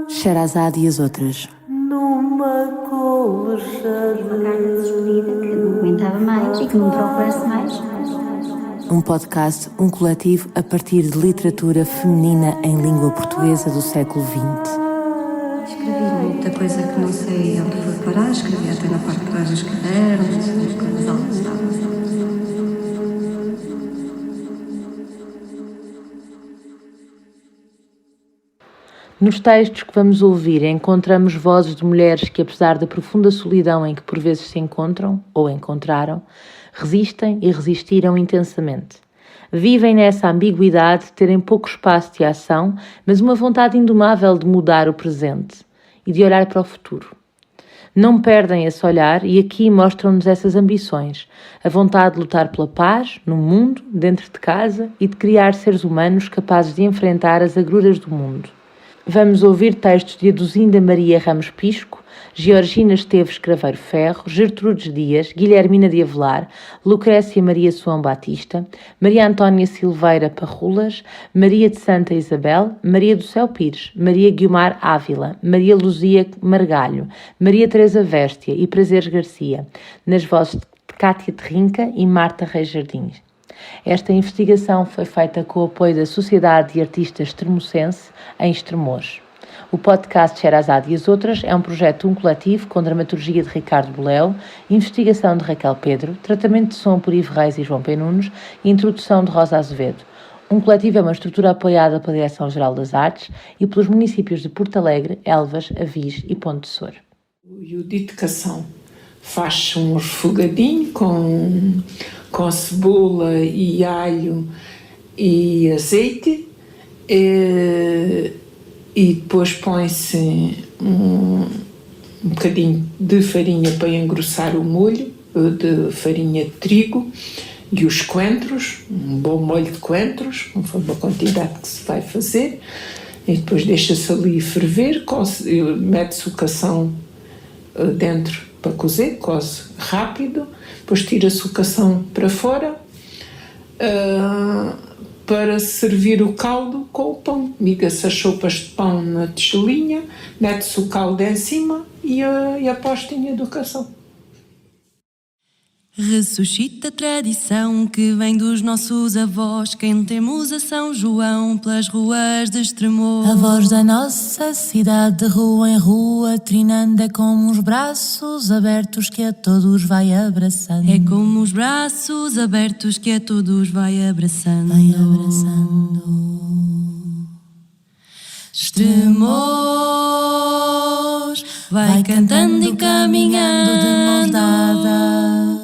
Sherazade e as outras. Numa colcha Uma carta de despedida que não aguentava mais e que não procurasse mais. Um podcast, um coletivo a partir de literatura feminina em língua portuguesa do século XX. Escrevi muita coisa que não sei onde foi parar, escrevi até na parte de trás dos cadernos, as coisas altas. Nos textos que vamos ouvir encontramos vozes de mulheres que, apesar da profunda solidão em que por vezes se encontram, ou encontraram, resistem e resistiram intensamente. Vivem nessa ambiguidade de terem pouco espaço de ação, mas uma vontade indomável de mudar o presente e de olhar para o futuro. Não perdem esse olhar e aqui mostram-nos essas ambições, a vontade de lutar pela paz, no mundo, dentro de casa e de criar seres humanos capazes de enfrentar as agruras do mundo. Vamos ouvir textos de Aduzinda Maria Ramos Pisco, Georgina Esteves Craveiro Ferro, Gertrudes Dias, Guilhermina de Avelar, Lucrécia Maria Soão Batista, Maria Antónia Silveira Parrulas, Maria de Santa Isabel, Maria do Céu Pires, Maria Guiomar Ávila, Maria Luzia Margalho, Maria Teresa Véstia e Prazeres Garcia, nas vozes de Cátia Terrinca e Marta Reis Jardins. Esta investigação foi feita com o apoio da Sociedade de Artistas Extremocense, em Estremoz. O podcast Sherazade e as outras é um projeto um coletivo com dramaturgia de Ricardo Boleu, investigação de Raquel Pedro, tratamento de som por Ivo Reis e João P. Nunes e introdução de Rosa Azevedo. Um coletivo é uma estrutura apoiada pela Direção-Geral das Artes e pelos municípios de Porto Alegre, Elvas, Avis e Ponte de Sor. E o de educação faz um refogadinho com cebola e alho e azeite e depois põe-se um bocadinho de farinha para engrossar o molho, de farinha de trigo e os coentros, um bom molho de coentros, conforme a quantidade que se vai fazer, e depois deixa-se ali ferver, mete-se o cação dentro para cozer, coze rápido, depois tira-se o cação para fora para servir o caldo com o pão. Miga-se as sopas de pão na tigelinha, mete-se o caldo em cima e a postinha do cação. Ressuscita a tradição que vem dos nossos avós. Cantemos a São João pelas ruas de Estremoz. A voz da nossa cidade, de rua em rua, trinando, é como os braços abertos que a todos vai abraçando. É como os braços abertos que a todos vai abraçando. Vai abraçando. Estremoz vai cantando e caminhando de mãos dadas.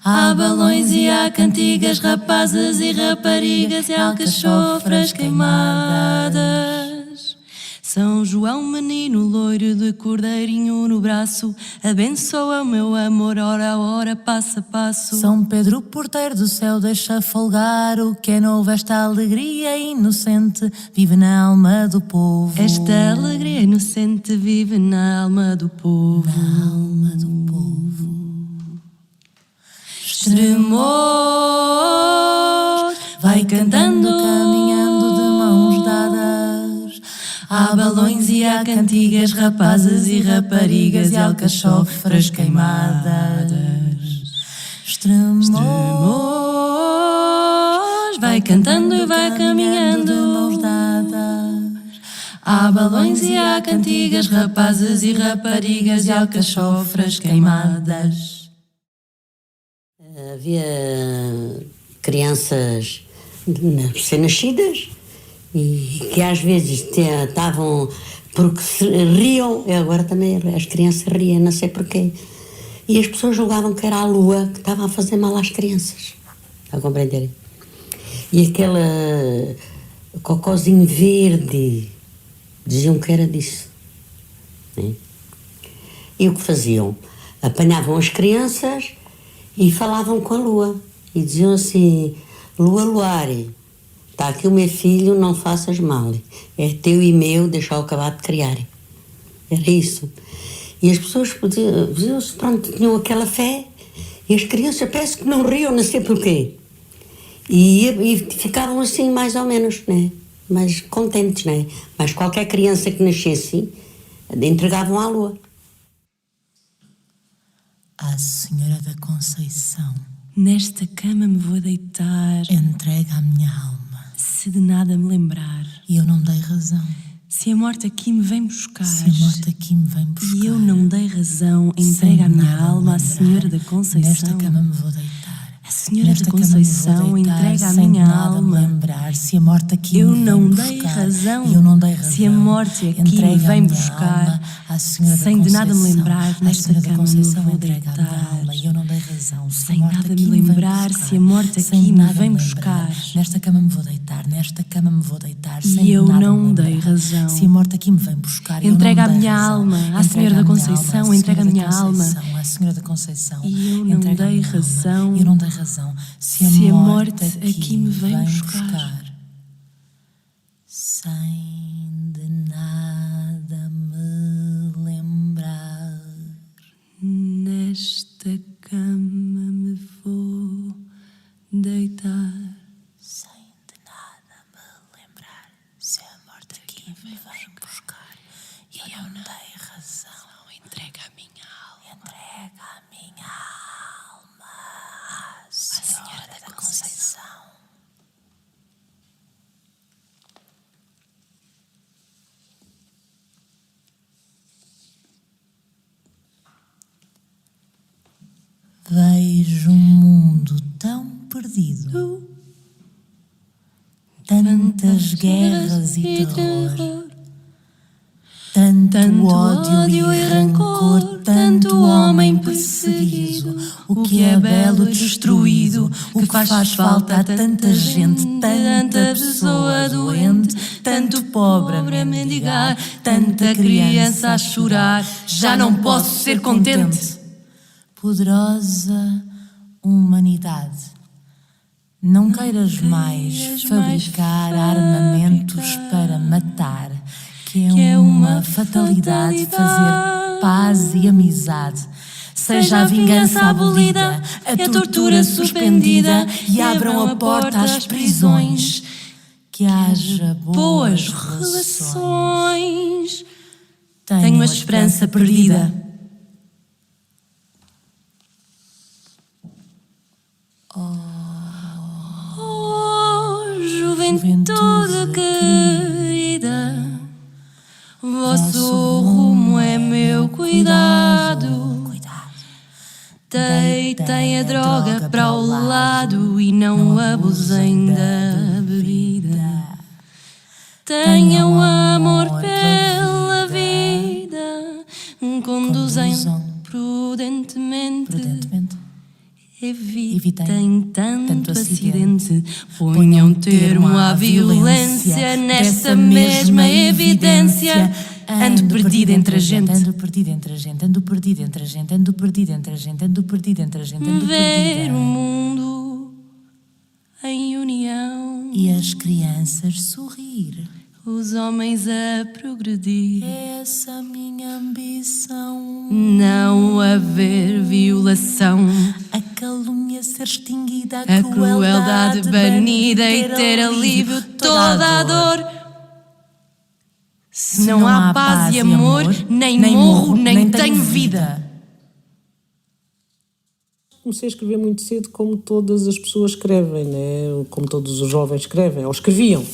Há balões e há cantigas, rapazes e raparigas e alcachofras queimadas. São João, menino loiro de cordeirinho no braço, abençoa o meu amor, hora a hora, passo a passo. São Pedro, porteiro do céu, deixa folgar o que é novo. Esta alegria inocente vive na alma do povo. Esta alegria inocente vive na alma do povo. Na alma do povo. Estremoz vai cantando, caminhando de mãos dadas. Há balões e há cantigas, rapazes e raparigas e alcachofras queimadas. Estremoz vai cantando e vai caminhando de mãos dadas. Há balões e há cantigas, rapazes e raparigas e alcachofras queimadas. Havia crianças recém-nascidas e que às vezes estavam porque se riam, e agora também as crianças riam, não sei porquê, e as pessoas julgavam que era a lua que estava a fazer mal às crianças, a compreenderem? E aquele cocózinho verde, diziam que era disso, né? E o que faziam? Apanhavam as crianças e falavam com a lua e diziam assim: lua, luare, está aqui o meu filho, não faças mal, é teu e meu, deixa-o acabar de criar. Era isso. E as pessoas diziam-se, pronto, tinham aquela fé, e as crianças parece que não riam, não sei porquê. E ficavam assim mais ou menos, né? mais contentes, não é? Mas qualquer criança que nascesse, entregavam à lua. À Senhora da Conceição, Nesta cama me vou deitar, entrega a minha alma. se de nada me lembrar. E eu não dei razão. Se a morte aqui me vem buscar, Se a morte aqui me vem buscar. e eu não dei razão, sem entrega a minha nada me alma à lembrar, Senhora da Conceição. Nesta cama me vou deitar. A Senhora Nesta da cama me vou Conceição deitar, entrega a sem minha nada me alma. lembrar. Se a morte aqui Eu me vem não buscar. dei razão. E eu não dei razão. Se a morte aqui entrega me vem a minha buscar, alma à Senhora da sem de nada me Conceição. lembrar, À nesta Senhora da cama me Conceição vou entrega a minha deitar. alma. E eu não dei razão. Se a Sem morte nada aqui me vem lembrar, buscar, se a morte sem aqui me nada vem lembrar. buscar. Nesta cama me vou deitar. Nesta cama me vou deitar. E sem eu nada não me dei lembrar. razão. Se a morte aqui me vem buscar, eu Entrega a não dei minha razão. alma à Entrega Senhora da a minha Conceição, alma à entrega a Senhora minha da alma. Conceição, à Senhora da Conceição. E eu não Entrega a dei minha alma. razão. E eu não dei razão. Se a morte aqui me vem buscar, sem de nada me lembrar. Nesta cama me vou deitar. Sem de nada me lembrar. Se a morte aqui me vem buscar, e eu não dei razão. Entrega a minha alma. Entrega a minha alma à Senhora da Conceição. Vejo um mundo tão perdido, tantas guerras e terror, tanto ódio e rancor, tanto homem perseguido. O que é belo destruído, o que faz falta a tanta gente, tanta pessoa doente, tanto pobre a mendigar, tanta criança a chorar. Já não posso ser contente. Poderosa humanidade, não queiras mais fabricar armamentos para matar, que é uma fatalidade fazer paz e amizade. Seja a vingança abolida, a tortura suspendida e abram a porta às prisões. Que haja boas relações. Tenho a esperança perdida. Juventude querida, vosso rumo é meu cuidado. Deitem a droga para o lado e não abusem da bebida. Tenham amor pela vida, conduzem prudentemente. Evitem tanto acidente, ponham termo à violência, nesta mesma evidência. Ando perdido entre a gente, ando perdido entre a gente, ando perdido entre a gente, ando perdido entre a gente, ando perdido entre a gente, ando ver perdida. o mundo em união E as crianças sorrir. os homens a progredir. É essa a minha ambição. Não haver violação, A calúnia ser extinguida, a crueldade banida e ter alívio toda a dor. Se não há paz e amor, nem morro, nem tenho vida. Comecei a escrever muito cedo, como todas as pessoas escrevem, né? Como todos os jovens escrevem, ou escreviam,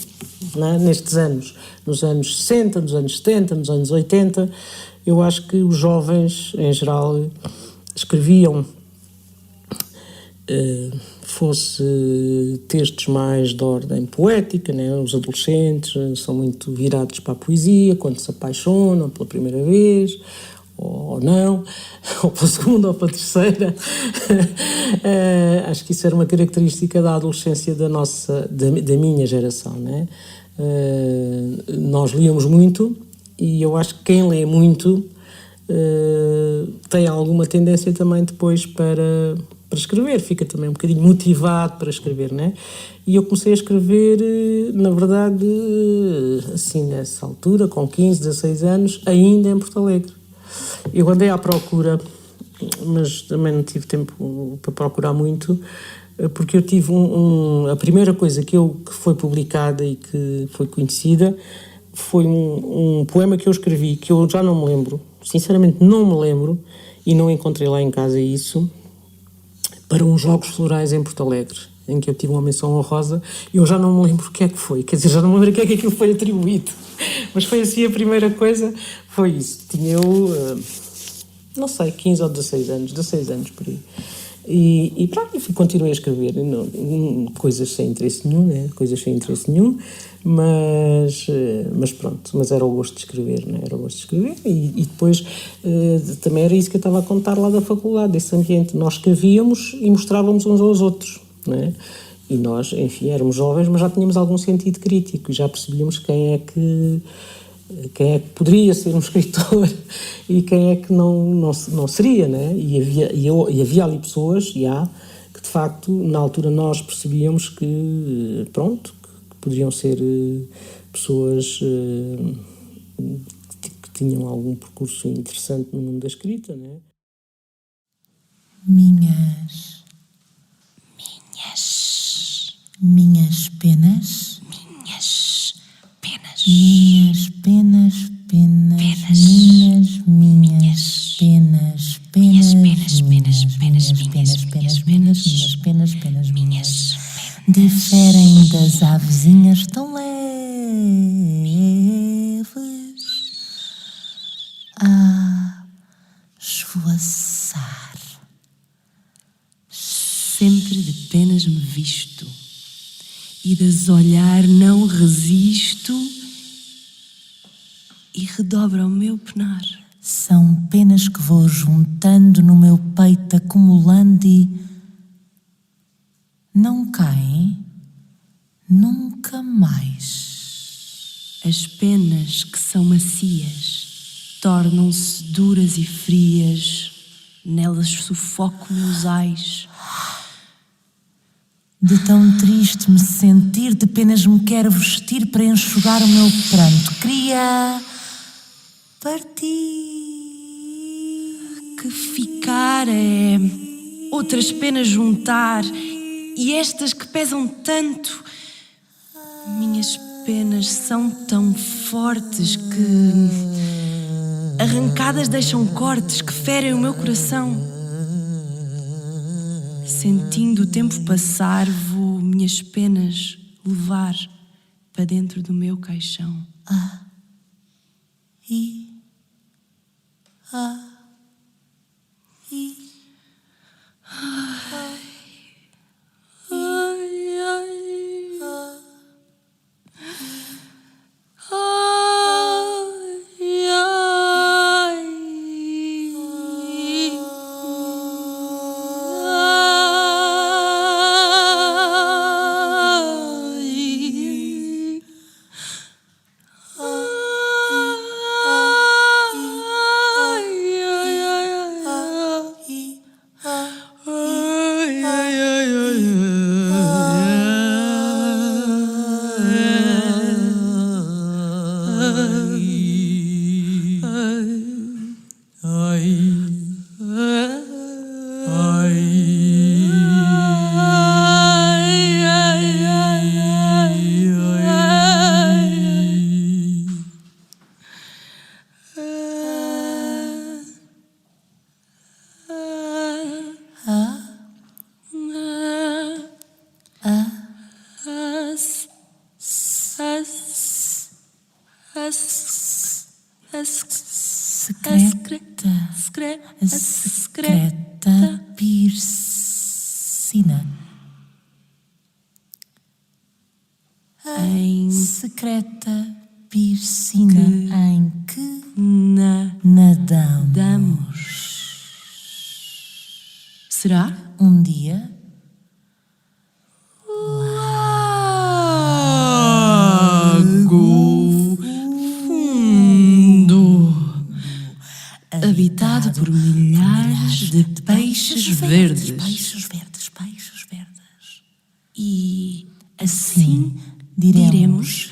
né? Nestes anos, nos anos 60, nos anos 70, nos anos 80. Eu acho que os jovens, em geral, escreviam, fosse textos mais de ordem poética, né? Os adolescentes são muito virados para a poesia, quando se apaixonam pela primeira vez, ou não, ou pela segunda ou pela terceira. Acho que isso era uma característica da adolescência da minha geração, né? Nós líamos muito, e eu acho que quem lê muito tem alguma tendência também depois para escrever, fica também um bocadinho motivado para escrever, né? E eu comecei a escrever, na verdade, assim, nessa altura, com 15, 16 anos, ainda em Porto Alegre. Eu andei à procura, mas também não tive tempo para procurar muito, porque eu tive a primeira coisa que foi publicada e que foi conhecida foi um poema que eu escrevi, que eu já não me lembro, sinceramente não me lembro, e não encontrei lá em casa isso, para uns Jogos Florais em Porto Alegre, em que eu tive uma menção honrosa, e eu já não me lembro o que é que foi, quer dizer, já não me lembro o que é que aquilo foi atribuído, mas foi assim a primeira coisa, foi isso. Tinha eu, não sei, 15 ou 16 anos por aí. E pronto, continuei a escrever, coisas sem interesse nenhum, né? Mas pronto, mas era o gosto de escrever, né? Era o gosto de escrever e depois também era isso que eu estava a contar lá da faculdade, desse ambiente. Nós escrevíamos e mostrávamos uns aos outros, né? E nós, enfim, éramos jovens, mas já tínhamos algum sentido crítico e já percebíamos quem é que poderia ser um escritor e quem é que não seria, né? E havia ali pessoas, que de facto, na altura nós percebíamos que, pronto, que poderiam ser pessoas que tinham algum percurso interessante no mundo da escrita, né? Minhas penas. Minhas penas, diferem das avezinhas tão leves a esvoaçar. Sempre de penas me visto, e das olhar não resisto, e redobra o meu penar. São penas que vou juntando no meu peito, acumulando e não caem nunca mais. As penas que são macias tornam-se duras e frias, nelas sufoco meus ais. De tão triste me sentir, de penas me quero vestir para enxugar o meu pranto. Queria partir. Que ficar é outras penas juntar, e estas que pesam tanto. Minhas penas são tão fortes que, arrancadas, deixam cortes que ferem o meu coração. Sentindo o tempo passar, vou minhas penas levar para dentro do meu caixão. Secreta piscina. Secreta piscina em que nadamos. Será? Um dia lago fundo, habitado por milhares de peixes verdes. Peixes verdes. E assim diremos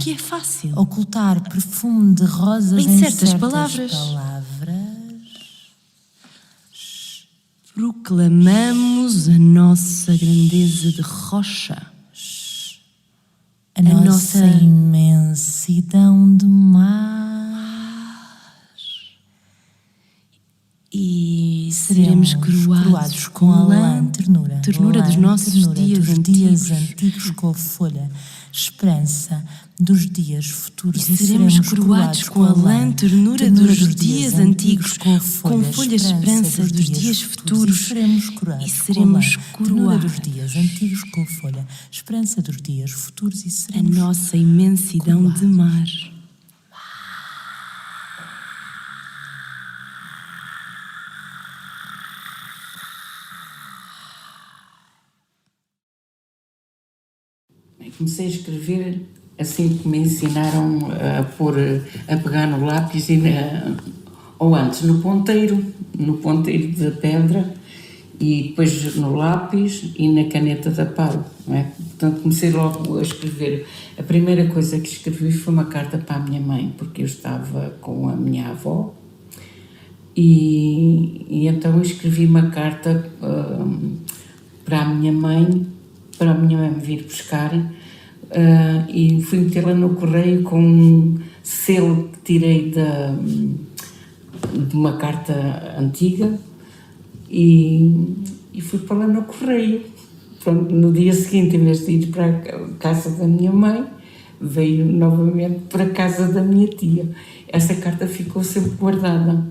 que é fácil ocultar perfume de rosas em certas palavras. Proclamamos a nossa grandeza de rocha. A nossa imensidão de mar. E seremos coroados com a lã, ternura dos nossos dias antigos, com a folha, esperança dos dias futuros. E seremos coroados com a lã, ternura dos dias antigos, com folha, esperança dos dias futuros. E seremos coroados dos dias antigos, com folha, esperança dos dias futuros. E seremos a nossa imensidão de mar. Comecei a escrever assim que me ensinaram a pegar no lápis ou antes no ponteiro da pedra e depois no lápis e na caneta da pau, não é? Portanto, comecei logo a escrever. A primeira coisa que escrevi foi uma carta para a minha mãe, porque eu estava com a minha avó e então escrevi uma carta para a minha mãe me vir buscar. E fui metê-la no correio com um selo que tirei de uma carta antiga e fui para lá no correio. Pronto, no dia seguinte, em vez de ir para a casa da minha mãe, veio novamente para a casa da minha tia. Essa carta ficou sempre guardada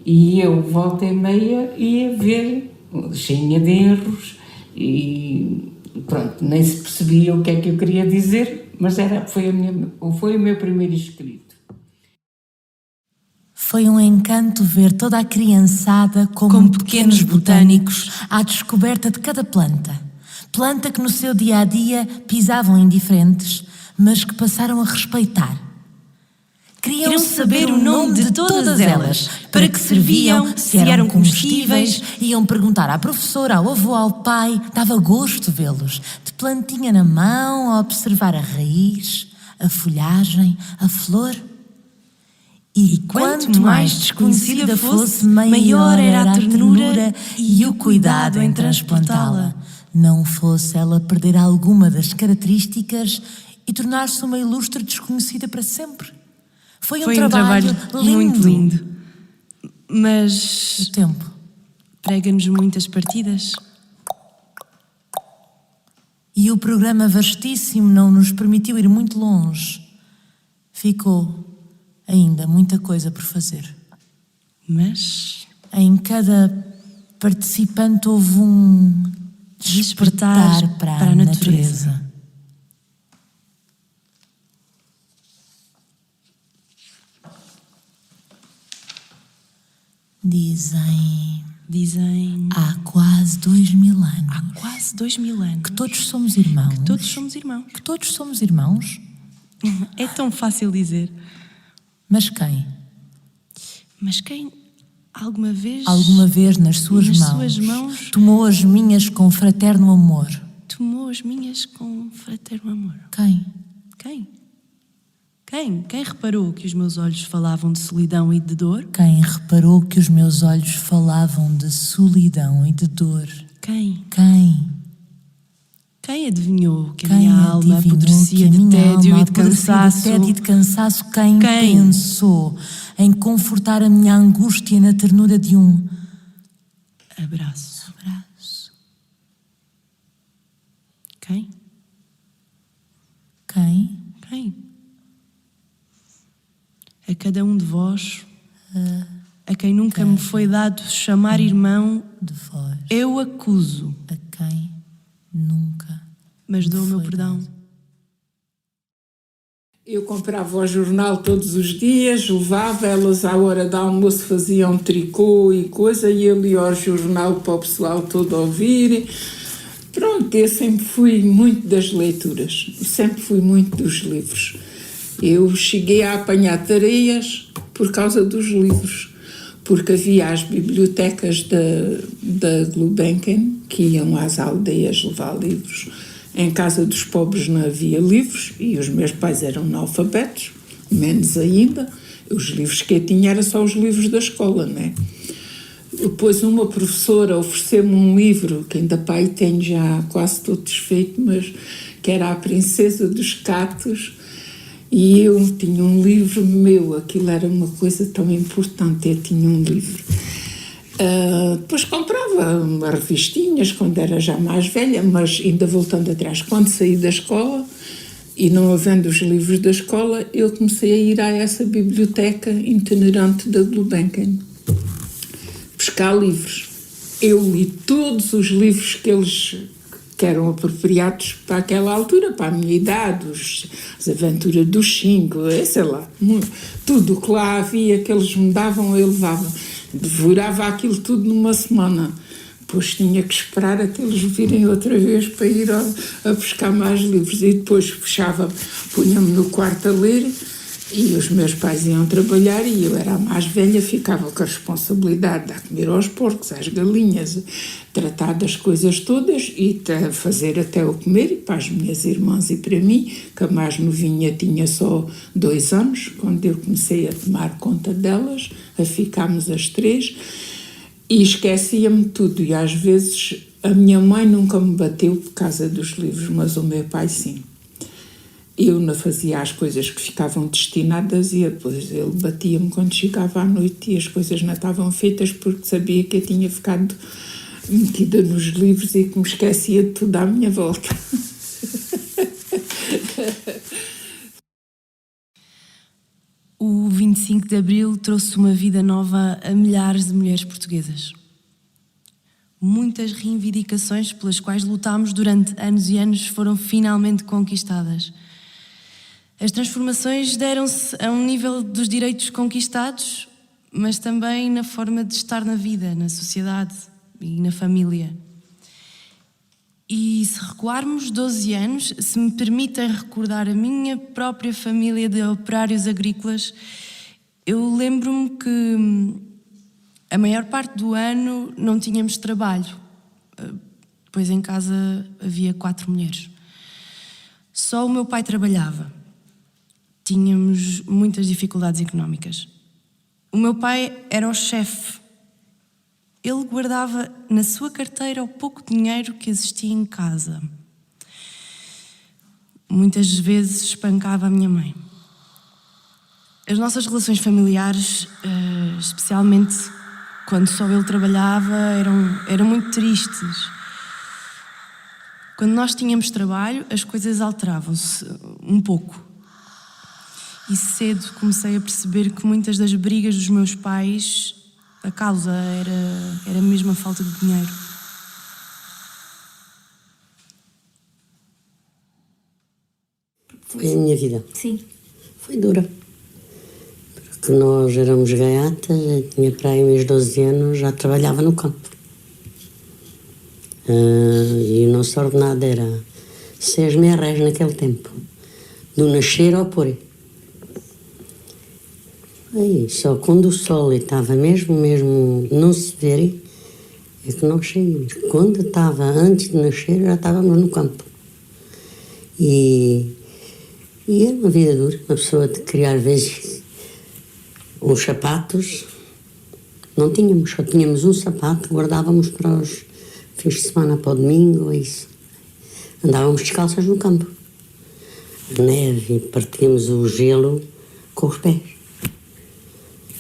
e eu, volta e meia, ia ver, cheia de erros e pronto, nem se percebia o que é que eu queria dizer, mas foi o meu primeiro escrito. Foi um encanto ver toda a criançada como pequenos botânicos à descoberta de cada planta. Planta que no seu dia-a-dia pisavam indiferentes, mas que passaram a respeitar. Queriam saber o nome de todas elas, para que serviam, se eram comestíveis, iam perguntar à professora, ao avô, ao pai. Dava gosto vê-los, de plantinha na mão, a observar a raiz, a folhagem, a flor. E quanto mais desconhecida fosse, maior era a ternura e o cuidado em transplantá-la. Não fosse ela perder alguma das características e tornar-se uma ilustre desconhecida para sempre. Foi um trabalho muito lindo. Mas o tempo prega-nos muitas partidas. E o programa vastíssimo não nos permitiu ir muito longe. Ficou ainda muita coisa por fazer. Mas em cada participante houve um despertar para a natureza. Dizem há quase 2000 anos. Há quase 2000 anos. Que todos somos irmãos. Que todos somos irmãos. Que todos somos irmãos. É tão fácil dizer. Mas quem? Mas quem alguma vez nas suas mãos tomou as minhas com fraterno amor? Tomou as minhas com fraterno amor. Quem? Quem reparou que os meus olhos falavam de solidão e de dor? Quem reparou que os meus olhos falavam de solidão e de dor? Quem? Quem adivinhou que a minha alma apodrecia de tédio e de cansaço? Quem pensou em confortar a minha angústia na ternura de um abraço? Quem? A cada um de vós, a quem nunca me foi dado chamar irmão, de vós, eu acuso. A quem nunca. Mas dou o meu perdão. Eu comprava o jornal todos os dias, levava elas à hora do almoço, faziam tricô e coisa, e eu lia o jornal para o pessoal todo ouvir. Pronto, eu sempre fui muito das leituras, sempre fui muito dos livros. Eu cheguei a apanhar tareias por causa dos livros, porque havia as bibliotecas da Gulbenkian, que iam às aldeias levar livros. Em casa dos pobres não havia livros e os meus pais eram analfabetos, menos ainda. Os livros que eu tinha eram só os livros da escola, não é? Depois uma professora ofereceu-me um livro, que ainda pai tenho já quase todo desfeito, mas que era A Princesa dos Catos, e eu tinha um livro meu, aquilo era uma coisa tão importante, eu tinha um livro. Depois comprava revistinhas quando era já mais velha, mas ainda voltando atrás, quando saí da escola e não havendo os livros da escola, eu comecei a ir a essa biblioteca itinerante da Gulbenkian, buscar livros. Eu li todos os livros que eram apropriados para aquela altura, para a minha idade, as aventuras dos 5, sei lá, tudo o que lá havia que eles me davam, eu levava. Devorava aquilo tudo numa semana. Depois tinha que esperar até eles virem outra vez para ir a buscar mais livros. E depois fechava, punha-me no quarto a ler, e os meus pais iam trabalhar e eu era a mais velha, ficava com a responsabilidade de dar comer aos porcos, às galinhas, tratar das coisas todas e fazer até o comer para as minhas irmãs e para mim, que a mais novinha tinha só 2 anos, quando eu comecei a tomar conta delas, a ficarmos as 3, e esquecia-me tudo. E às vezes a minha mãe nunca me bateu por causa dos livros, mas o meu pai sim. Eu não fazia as coisas que ficavam destinadas e depois ele batia-me quando chegava à noite e as coisas não estavam feitas, porque sabia que eu tinha ficado metida nos livros e que me esquecia de tudo à minha volta. O 25 de Abril trouxe uma vida nova a milhares de mulheres portuguesas. Muitas reivindicações pelas quais lutámos durante anos e anos foram finalmente conquistadas. As transformações deram-se a um nível dos direitos conquistados, mas também na forma de estar na vida, na sociedade e na família. E se recuarmos 12 anos, se me permitem recordar a minha própria família de operários agrícolas, eu lembro-me que a maior parte do ano não tínhamos trabalho, pois em casa havia 4 mulheres. Só o meu pai trabalhava. Tínhamos muitas dificuldades económicas. O meu pai era o chefe. Ele guardava na sua carteira o pouco dinheiro que existia em casa. Muitas vezes espancava a minha mãe. As nossas relações familiares, especialmente quando só ele trabalhava, eram muito tristes. Quando nós tínhamos trabalho, as coisas alteravam-se um pouco. E cedo comecei a perceber que muitas das brigas dos meus pais, a causa era mesmo a falta de dinheiro. Foi a minha vida. Sim. Foi dura. Porque nós éramos gaiatas, eu tinha para aí meus 12 anos, já trabalhava no campo. E o nosso ordenado era 6 merréis naquele tempo, do nascer ao pôr. Aí, só quando o sol estava mesmo não se ver, é que nós saímos. Quando estava antes de nascer, já estávamos no campo. E era uma vida dura, uma pessoa de criar, às vezes, uns sapatos. Não tínhamos, só tínhamos um sapato, guardávamos para os fins de semana, para o domingo, é isso. Andávamos descalças no campo. A neve, partíamos o gelo com os pés.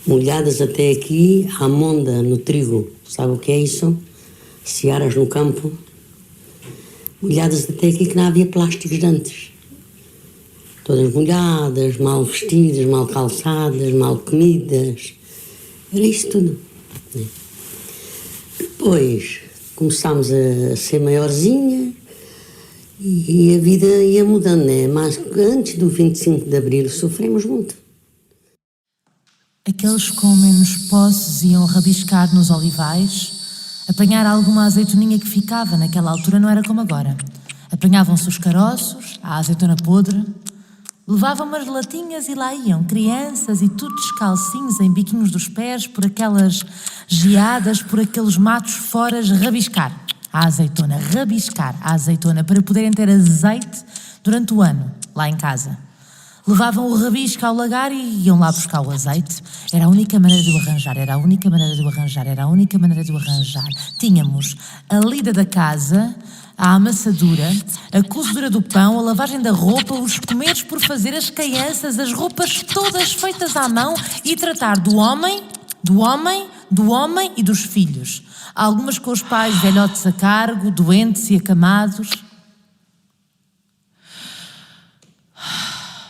Molhadas até aqui, à monda no trigo. Sabe o que é isso? Searas no campo. Molhadas até aqui, que não havia plásticos de antes. Todas molhadas, mal vestidas, mal calçadas, mal comidas. Era isso tudo. Depois começámos a ser maiorzinha e a vida ia mudando, né? Mas antes do 25 de Abril sofremos muito. Aqueles com menos posses iam rabiscar nos olivais, apanhar alguma azeitoninha que ficava, naquela altura não era como agora. Apanhavam-se os caroços, a azeitona podre, levavam umas latinhas e lá iam, crianças e tudo descalcinhos, em biquinhos dos pés, por aquelas geadas, por aqueles matos foras, rabiscar a azeitona, para poderem ter azeite durante o ano, lá em casa. Levavam o rabisco ao lagar e iam lá buscar o azeite. Era a única maneira de o arranjar, era a única maneira de o arranjar, era a única maneira de o arranjar. Tínhamos a lida da casa, a amassadura, a cozedura do pão, a lavagem da roupa, os comeres por fazer, as crianças, as roupas todas feitas à mão e tratar do homem e dos filhos. Algumas com os pais velhotes a cargo, doentes e acamados.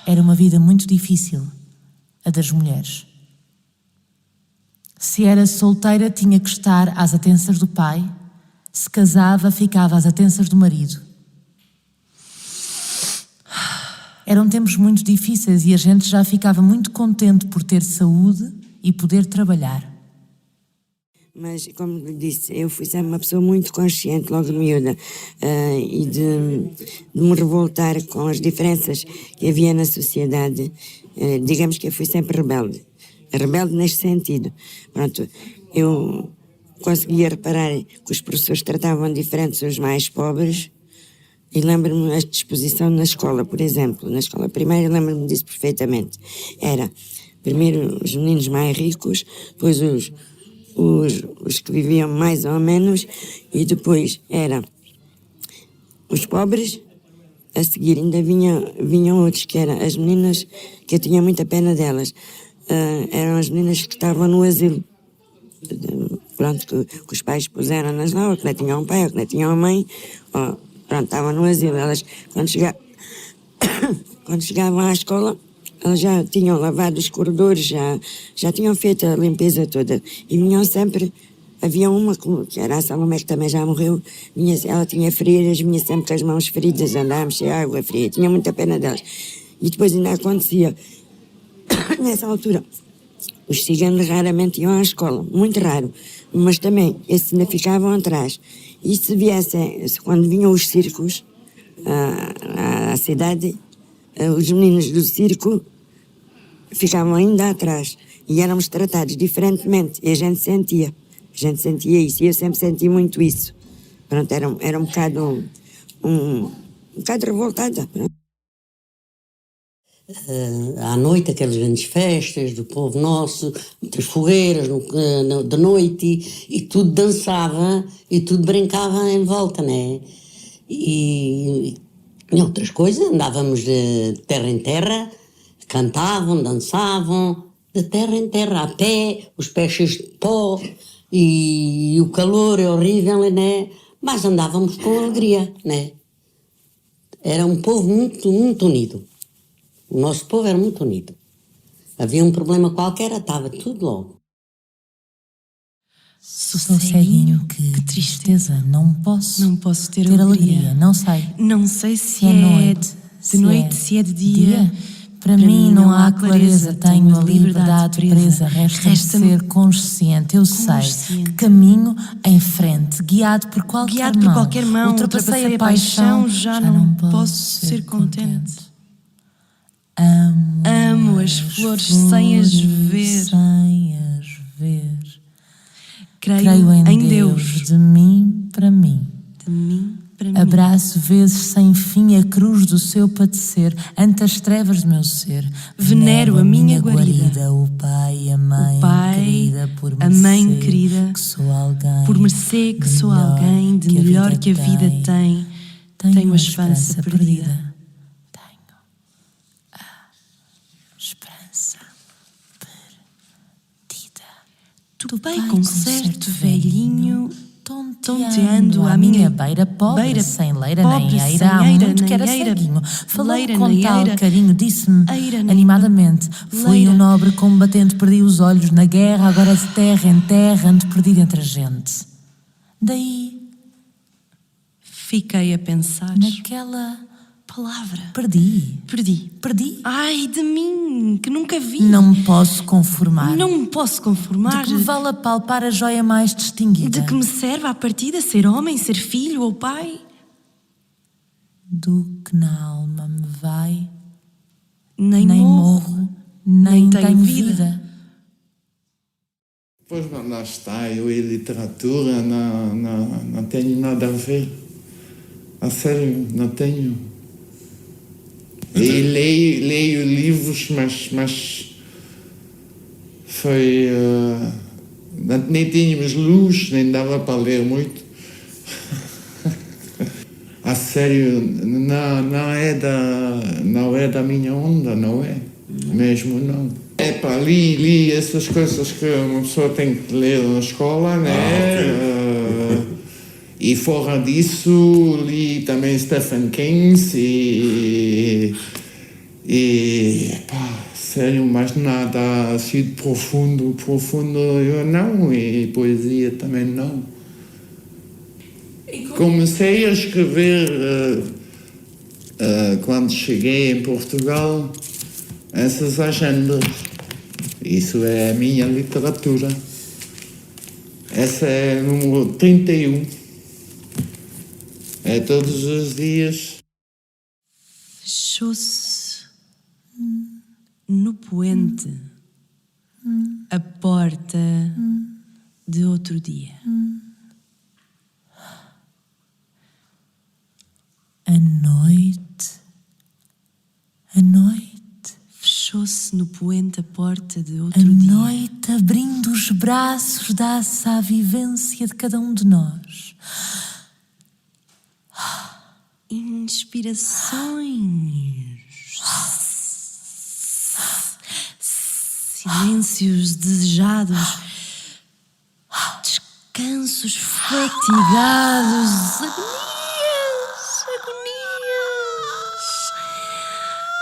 Era uma vida muito difícil, a das mulheres. Se era solteira, tinha que estar às atenças do pai. Se casava, ficava às atenças do marido. Eram tempos muito difíceis e a gente já ficava muito contente por ter saúde e poder trabalhar. Mas, como lhe disse, eu fui sempre uma pessoa muito consciente, logo de miúda, e de me revoltar com as diferenças que havia na sociedade. Digamos que eu fui sempre rebelde. Rebelde neste sentido. Pronto, eu conseguia reparar que os professores tratavam diferentes os mais pobres, e lembro-me a disposição na escola, por exemplo. Na escola primária, lembro-me disso perfeitamente. Era, primeiro, os meninos mais ricos, depois os que viviam mais ou menos, e depois era os pobres. A seguir ainda vinham outros, que eram as meninas, que eu tinha muita pena delas. Eram as meninas que estavam no asilo. Pronto, que os pais puseram-nas lá, ou que não tinham um pai, ou que não tinham uma mãe, pronto, estavam no asilo. Elas, quando chegavam à escola, elas já tinham lavado os corredores, já tinham feito a limpeza toda. E vinham sempre, havia uma que era a Salomé, que também já morreu, ela tinha feridas, vinha sempre com as mãos feridas, andava a mexer água fria, tinha muita pena delas. E depois ainda acontecia, nessa altura, os ciganos raramente iam à escola, muito raro, mas também esses ainda ficavam atrás. E se viessem, quando vinham os circos à cidade, os meninos do circo ficavam ainda atrás e éramos tratados diferentemente, e a gente sentia isso, e eu sempre senti muito isso. Pronto, era um bocado revoltada. À noite, aquelas grandes festas do povo nosso, muitas fogueiras de noite, e tudo dançava e tudo brincava em volta, né? E outras coisas, andávamos de terra em terra, cantavam, dançavam, de terra em terra, a pé, os pés cheios de pó, e o calor é horrível, né? Mas andávamos com alegria, né? Era um povo muito, muito unido. O nosso povo era muito unido. Havia um problema qualquer, estava tudo logo. Sou ceguinho, que tristeza, não posso ter alegria. Não sei se é noite, de noite, se é de dia. Para mim não há clareza, tenho a liberdade presa, resta-me ser consciente. Eu sei que caminho em frente, guiado por qualquer mão, ultrapassei a paixão, já não posso ser contente. Amo as flores sem as ver. Creio em Deus, de mim para mim. Abraço vezes sem fim a cruz do seu padecer, ante as trevas do meu ser. Venero a minha guarida, o Pai, a Mãe querida, por merecer que sou alguém, que sou alguém de melhor que a vida tem. Tenho a esperança perdida. Topei com certo velhinho, tonteando à minha beira, pobre, sem leira nem eira, há muito que era ceguinho. Falou com tal carinho, disse-me animadamente: fui um nobre combatente, perdi os olhos na guerra, agora de terra em terra ando perdido entre a gente. Daí fiquei a pensar naquela palavra. Perdi. Ai de mim, que nunca vi. Não me posso conformar. De que me vale a palpar a joia mais distinguida. De que me serve à partida ser homem, ser filho ou pai. Do que na alma me vai, nem morro, nem tenho vida. Pois lá está, eu e literatura não tenho nada a ver. A sério, não tenho. E leio livros, mas foi... nem tínhamos luz, nem dava para ler muito. A sério, não é da minha onda, não é? Mesmo não. Li essas coisas que uma pessoa tem que ler na escola, né? E fora disso, li também Stephen King sério, mas nada assim profundo eu não, e poesia também não. Comecei a escrever quando cheguei em Portugal essas agendas. Isso é a minha literatura. Essa é o número 31. É todos os dias. Fechou-se no poente a porta de outro dia. A noite, fechou-se no poente a porta de outro dia. A noite abrindo os braços dá-se à vivência de cada um de nós. Inspirações, silêncios desejados, descansos fatigados, agonias.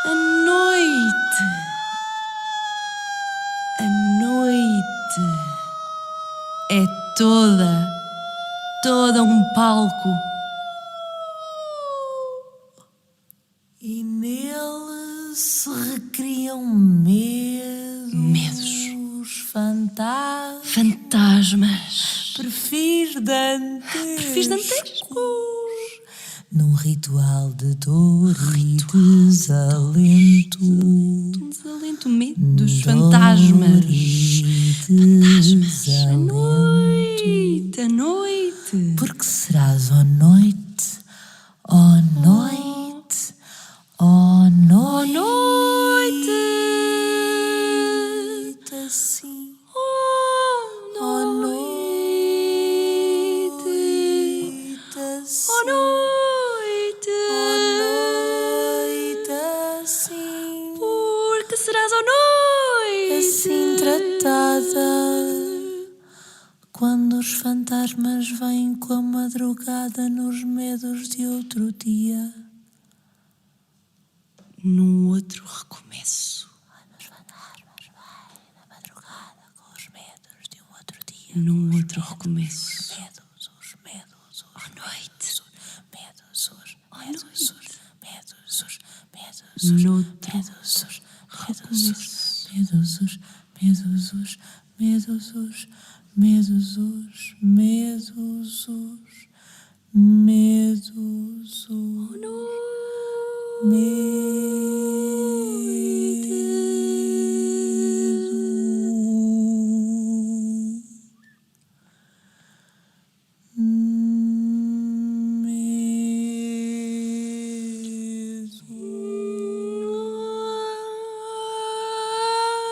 A noite é toda um palco. E nele se recriam medos, fantasmas, perfis dantescos, num ritual de dor e desalento. Medos, fantasmas. A noite. Porque serás ó noite, assim. Assim. Porque serás à noite assim tratada. Quando os fantasmas vêm com a madrugada nos medos de outro dia. Num outro recomeço. Quando os fantasmas vêm na madrugada com os medos de um outro dia. Num outro recomeço. Os medos. À noite.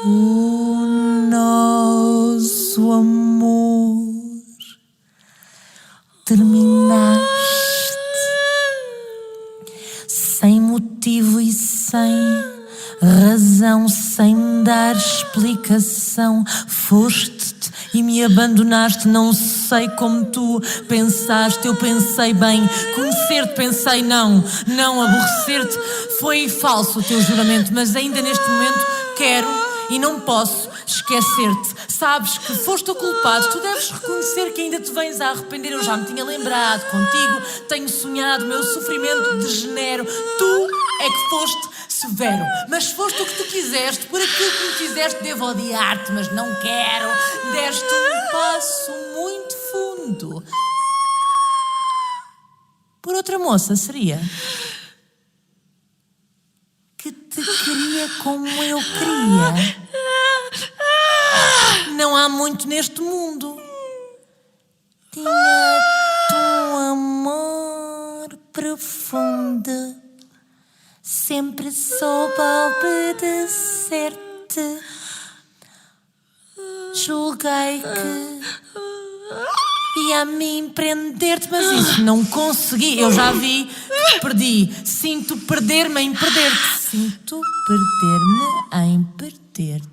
O nosso amor terminaste sem motivo e sem razão, sem dar explicação. Foste-te e me abandonaste. Não sei como tu pensaste. Eu pensei bem, conhecer-te pensei não aborrecer-te. Foi falso o teu juramento, mas ainda neste momento quero e não posso esquecer-te. Sabes que foste o culpado. Tu deves reconhecer que ainda te vens a arrepender. Eu já me tinha lembrado contigo. Tenho sonhado, o meu sofrimento degenero. Tu é que foste severo. Mas foste o que tu quiseste. Por aquilo que me fizeste devo odiar-te, mas não quero. Deste um passo muito fundo. Por outra moça, seria? Que te queria como eu queria. Não há muito neste mundo. Tinha-te um amor profundo, sempre soube obedecer-te. Julguei que ia me empreender-te, mas isso não consegui. Eu já vi que te perdi. Sinto perder-me em perder-te. Sinto perder-me em perder-te.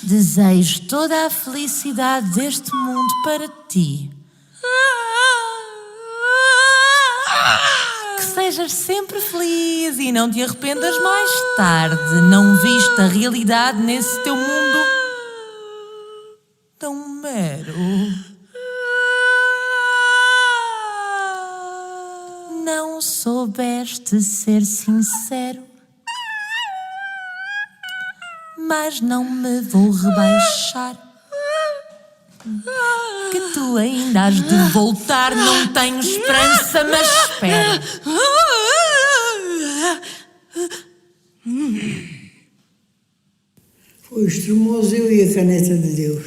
Desejo toda a felicidade deste mundo para ti. Que sejas sempre feliz e não te arrependas mais tarde. Não viste a realidade nesse teu mundo tão mero. Não soubeste ser sincero, mas não me vou rebaixar. Que tu ainda has de voltar, não tenho esperança, mas espero. Foi o Estremoso, eu e a Caneta de Deus.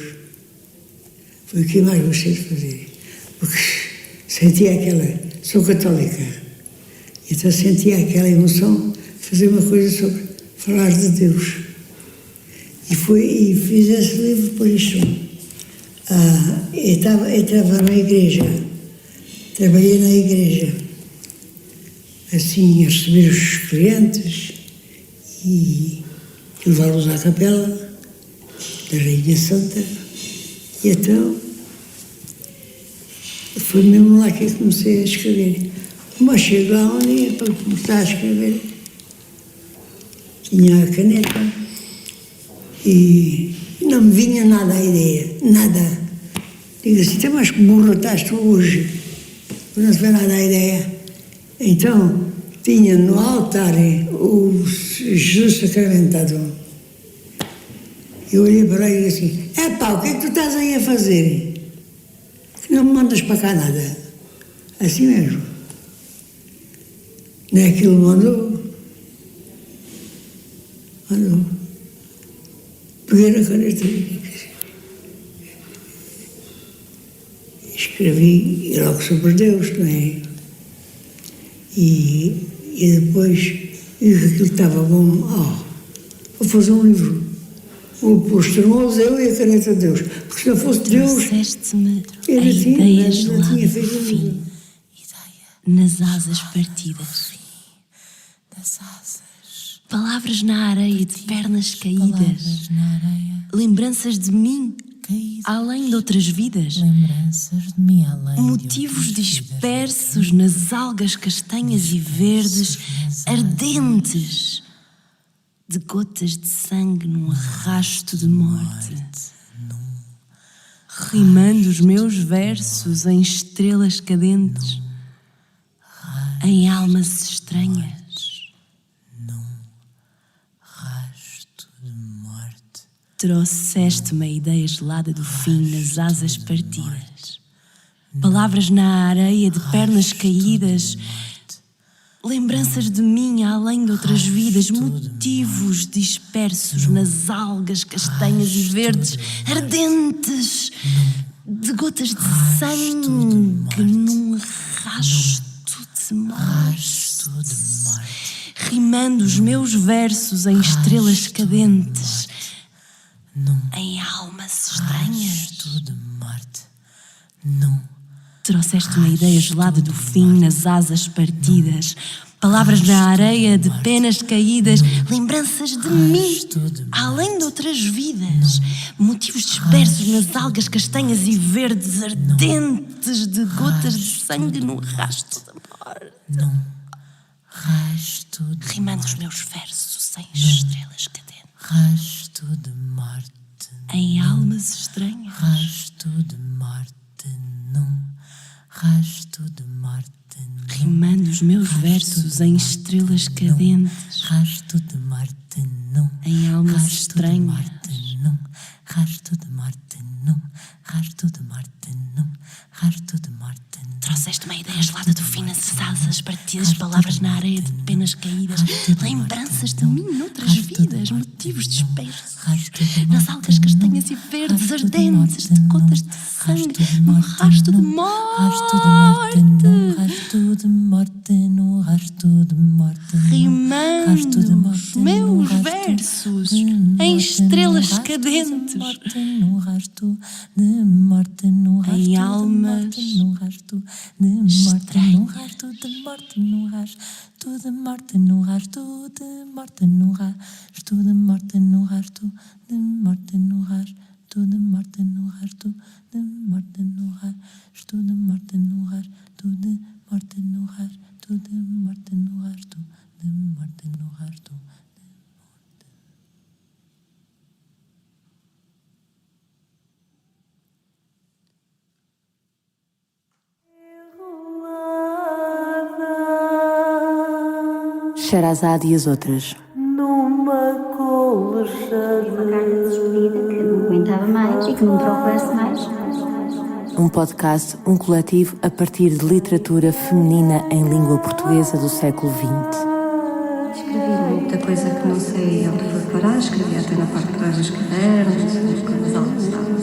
Foi o que mais gostei de fazer. Porque sentia aquela... Sou católica. Então sentia aquela emoção de fazer uma coisa sobre falar de Deus. E fiz esse livro por isso. Eu estava na igreja, trabalhei na igreja, assim, a receber os clientes e levá-los à capela da Rainha Santa. E então, foi mesmo lá que eu comecei a escrever. Mas chego lá um dia para começar a escrever, tinha a caneta e não me vinha nada a ideia, nada. Digo assim, mas que burro estás tu hoje? Não se vê nada a ideia. Então, tinha no altar o Jesus sacramentado. Eu olhei para ele e disse assim, o que é que tu estás aí a fazer? Que não me mandas para cá nada. Assim mesmo. Nem aquilo mandou. Peguei na caneta e escrevi logo sobre Deus, não é? E depois vi que aquilo estava bom. Vou fazer um livro. O Estremoso, eu e a Caneta de Deus. Porque se não fosse Deus, eu não tinha feito o livro. Nas asas partidas. Palavras na areia de pernas caídas. Lembranças de mim, além de outras vidas. Motivos dispersos nas algas castanhas e verdes, ardentes, de gotas de sangue num arrasto de morte. Rimando os meus versos em estrelas cadentes, em almas estranhas. Trouxeste-me a ideia gelada do fim nas asas partidas. Palavras na areia de pernas caídas. Lembranças de mim além de outras vidas. Motivos dispersos nas algas castanhas e verdes, ardentes, de gotas de sangue num rasto de morte. Rimando os meus versos em estrelas cadentes, em almas estranhas. Trouxeste-me a ideia gelada do fim nas asas partidas. Palavras na areia de penas caídas. Lembranças de mim, além de outras vidas. Motivos dispersos nas algas castanhas e verdes, ardentes, de gotas de sangue no rasto da morte. Rimando os meus versos em estrelas cadentes, Rasto de morte. em almas estranhas. Rasto de morte, não. Rasto de morte, não. Rimando os meus versos em estrelas cadentes, Rasto de morte, não. em almas Rasto de estranhas. morte, não. Rasto de morte, não. Rasto de morte, não. Rasto de morte, não. Trouxeste de uma ideia gelada do fim nas asas partidas, palavras na areia de penas caídas, lembranças de mim noutras vidas, motivos dispersos, nas algas castanhas e verdes ardentes de gotas de sangue, num rasto de morte, rimando os meus versos em estrelas cadentes, em almas estranhas. De morte no rasto, de morte no rasto, de morte no rasto, de morte no rasto, de morte no rasto, de morte no rasto, de morte no rasto, de morte no rasto, de morte no rasto, de morte no rasto. Sherazade e as outras. Numa colcha Uma carta de despedida que não aguentava mais e que não procurasse mais. Um podcast, um coletivo a partir de literatura feminina em língua portuguesa do século XX. Escrevi muita coisa que não sei onde foi parar, escrevi até na parte de trás dos cadernos, as coisas altas.